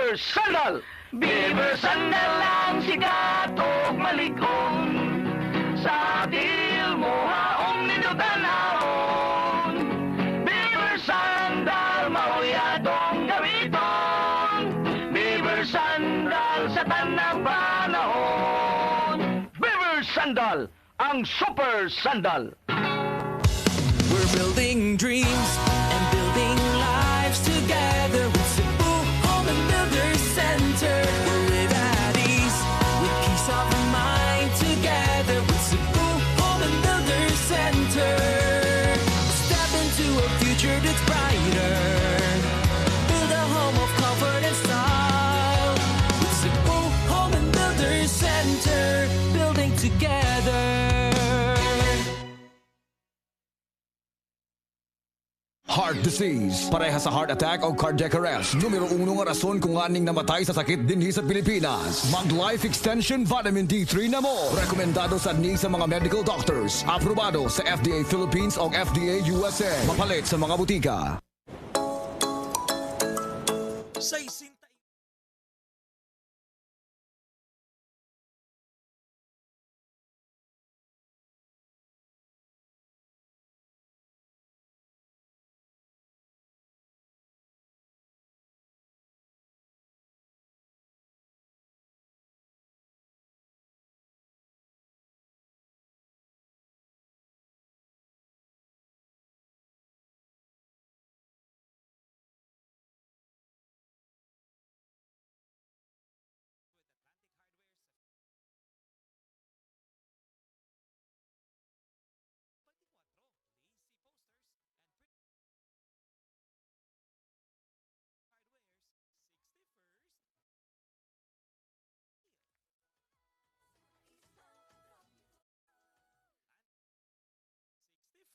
Beaver Sandal! Beaver Sandal ang sikat o malikong sa dil mo haong ninutanahon. Beaver Sandal mauyadong gamiton. Beaver Sandal sa tanang panahon. Beaver Sandal, ang super sandal. We're building dreams and building lives together with Cebu Home and Builders Center. We'll live at ease with peace of mind together with Cebu Home and Builders Center. Step into a future that's brighter. Build a home of comfort and style with Cebu Home and Builders Center. Building together. Heart disease, pareha sa heart attack o cardiac arrest. Numero 1 nga rason kung aning namatay sa sakit dinhi sa Pilipinas. Mag Life Extension Vitamin D3 na mo. Rekomendado sa ni sa mga medical doctors. Aprobado sa FDA Philippines o FDA USA. Mapalit sa mga butika. Sa isinta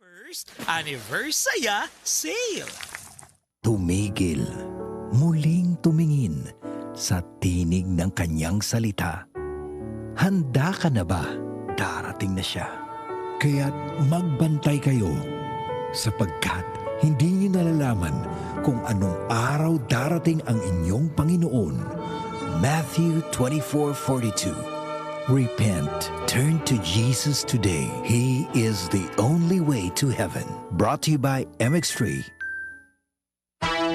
First Anniversary Sale. Tumigil, muling tumingin sa tinig ng kanyang salita. Handa ka na ba? Darating na siya. Kaya't magbantay kayo sapagkat hindi niyo nalalaman kung anong araw darating ang inyong Panginoon. Matthew 24:42. Repent, turn to Jesus today. He is the only way to heaven. Brought to you by MX3.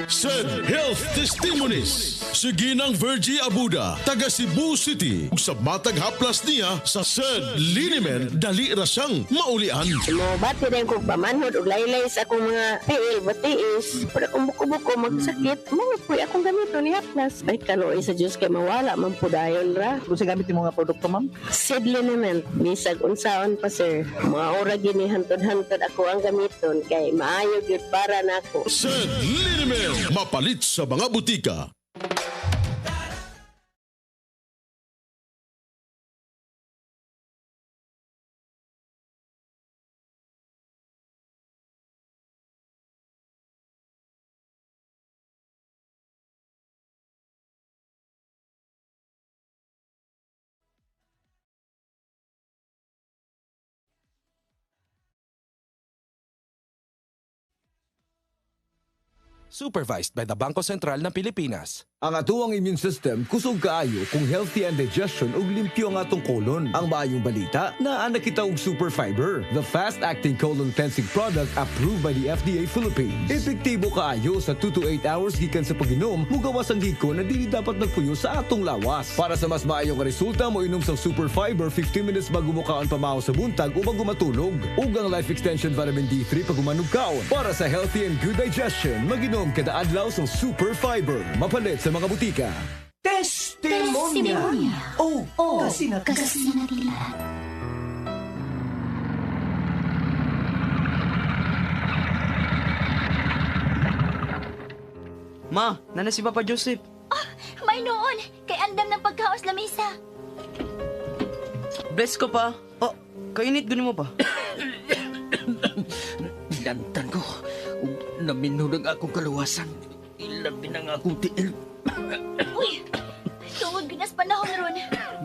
Said Health Testimonies. Sige ng Virgie Abuda, taga Cebu City. Ug sa matag haplas niya sa Said Linimen, dali rasang maulian. Mo bati din ko pamanhod og laylay sa akong mga PL batiis. Para kung buko-buko magsakit, mga puy akong gamito ni haplas. Ay kanoy sa Diyos kay mawala man pudayon ra. Kung sa gamit yung mga produkto, ma'am? Said liniment, bisag unsaon pa sir. Mga ora gini hantod-hantod ako ang gamiton kay maayo gyud para nako. Said Linimen, mapalit sa mga butika. Supervised by the Bangko Sentral ng Pilipinas. Ang atuang immune system kusog kaayo kung healthy ang digestion ug limpyo ang atong colon. Ang maayong balita, naa na kita og super fiber, the fast-acting colon cleansing product approved by the FDA Philippines. Epektibo kaayo sa 2 to 8 hours gikan sa pag-inom, mugawas ang giko na dili dapat nagpuyo sa atong lawas. Para sa mas maayong resulta mo inom sa super fiber 15 minutes bago mo kaon pamahaw sa buntag o bago matulog. Ug ang Life Extension Vitamin D3 pag umanog kaon. Para sa healthy and good digestion, maginom kada adlaw sa super fiber. Mapalit sa mga butika. Testimonya. Oh, kasi na Ma, nana si Papa Joseph. May noon, kay andam ng pagkaos lamisa. Bless ko pa. Oh, kainit gunin mo pa. Lantan ko. Naminod ang akong kaluwasan. Ilabi na nga akong tiil. Uy! Tungod ginas panahon ron.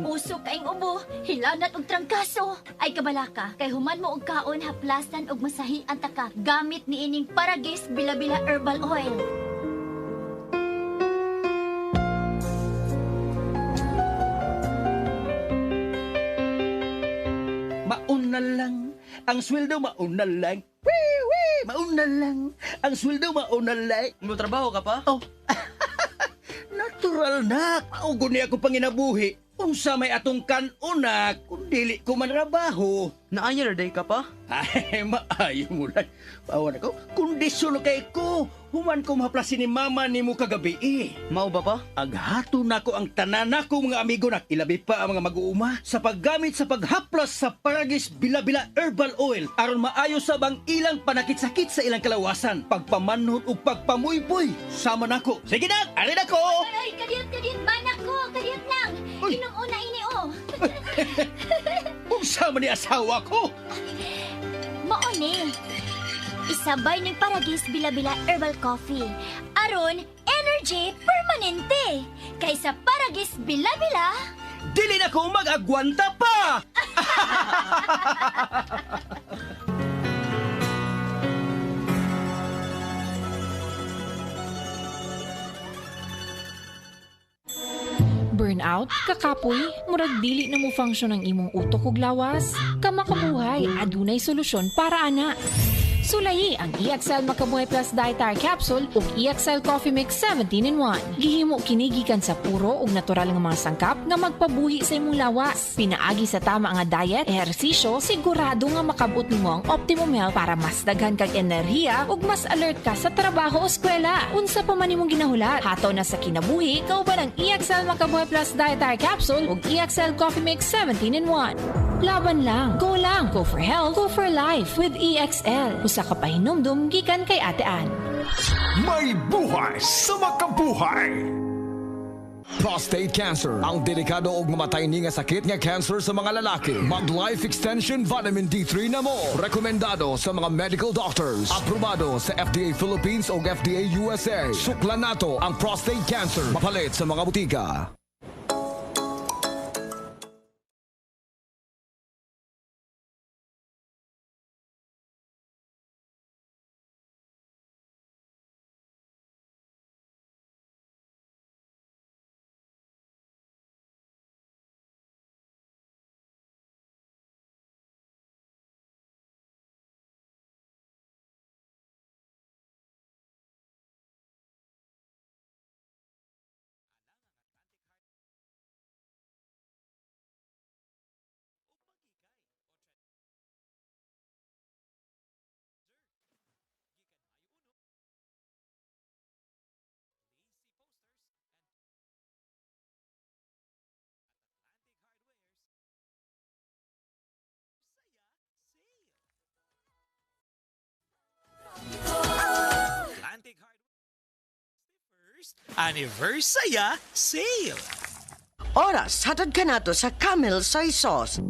Usok kaing ubo, hilanat og trangkaso. Ay kabalaka, kay human mo og kaon haplasan og masahi ang taka. Gamit ni ining Paragis Bila-Bila Herbal Oil. Ang sweldo mauna lang. Wee! Mauna lang. Ang sweldo mauna lang. Mo trabaho ka pa? Oh. Natural na. Maugo ni ako panginabuhi. Unsa may atong kanuna, kung dili ko manrabaho. Naayar day ka pa? Ay, maayo mo lang. Pawan ako, kondisyon kay ko. Human ko maplasin ni mama ni mo kagabi eh. Mao ba pa? Aghato na ko ang tanan nako mga amigo na ilabi pa ang mga mag-uuma sa paggamit sa paghaplas sa Paragis Bila-Bila Herbal Oil aron maayo sa bang ilang panakit-sakit sa ilang kalawasan, pagpamanhod ug pagpamuypoy. Sama nako. Sige na, ari na ko. Ay, kadiyot, banak ko, kadiyot lang. Uy. Inong una ini, oh. Unsa man ni asawa ko? Mao ni. Isabay ng Paragis Bila-Bila Herbal Coffee. Aron, energy permanente. Kaysa Paragis Bila-Bila, Dili na ko mag-agwanta pa. Burnout, kakapoy, murag dili na mo function ang imong utok ug lawas. Kamakabuhay, adunay solusyon para ana. Sulayi ang EXL Makabuhay Plus Dietary Capsule ug EXL Coffee Mix 17-in-1. Gihimo kini gikan sa puro ug natural nga mga sangkap nga magpabuhi sa imong lawas. Pinaagi sa tama nga diet, ehersisyo, sigurado nga makabot nimo ang optimum health para mas daghan kag enerhiya ug mas alert ka sa trabaho o eskwela. Unsa pa man imong ginahulat, hataw na sa kinabuhi, kauban ang EXL Makabuhay Plus Dietary Capsule ug EXL Coffee Mix 17-in-1. Laban lang, go for health, go for life with EXL. Usa ka pahinumdum gikan kay Ate Ann. May buhay sa makabuhay! Prostate cancer, ang delikado ug mamatay ni nga sakit nga cancer sa mga lalaki. Mag Life Extension Vitamin D3 na mo. Rekomendado sa mga medical doctors. Aprobado sa FDA Philippines ug FDA USA. Suklan nato ang prostate cancer. Mapalit sa mga butika. Anniversary sale. Oras, hatod ka nato sa Camel Soy Sauce.